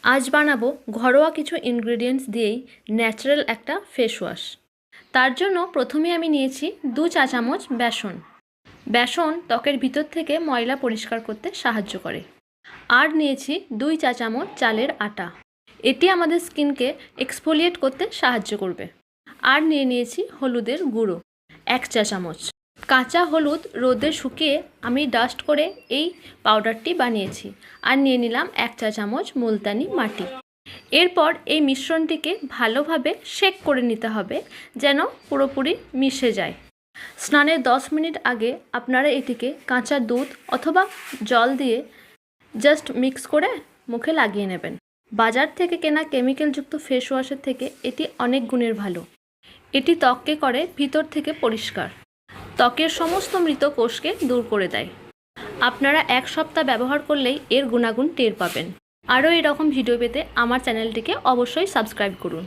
আজ বানাবো ঘরোয়া কিছু ইনগ্রেডিয়েন্টস দিয়েই ন্যাচারাল একটা ফেস ওয়াশ। তার জন্য প্রথমে আমি নিয়েছি 2 চা চামচ বেসন। বেসন ত্বকের ভিতর থেকে ময়লা পরিষ্কার করতে সাহায্য করে। আর নিয়েছি 2 চা চামচ চালের আটা। এটি আমাদের স্কিনকে এক্সফোলিয়েট করতে সাহায্য করবে। আর নিয়েছি হলুদের গুঁড়ো 1 চা চামচ। কাঁচা হলুদ রোদে শুকিয়ে আমি ডাস্ট করে এই পাউডারটি বানিয়েছি। আর নিয়ে নিলাম 1 চা চামচ মুলতানি মাটি। এরপর এই মিশ্রণটিকে ভালোভাবে শেক করে নিতে হবে যেন পুরোপুরি মিশে যায়। স্নানের 10 মিনিট আগে আপনারা এটিকে কাঁচা দুধ অথবা জল দিয়ে জাস্ট মিক্স করে মুখে লাগিয়ে নেবেন। বাজার থেকে কেনা কেমিক্যালযুক্ত ফেস ওয়াশের থেকে এটি অনেক গুণের ভালো। এটি ত্বককে করে ভিতর থেকে পরিষ্কার, ত্বকের সমস্ত মৃত কোষকে দূর করে দেয়। আপনারা 1 সপ্তাহ ব্যবহার করলেই এর গুণাগুণ টের পাবেন। আরও এরকম ভিডিও পেতে আমার চ্যানেলটিকে অবশ্যই সাবস্ক্রাইব করুন।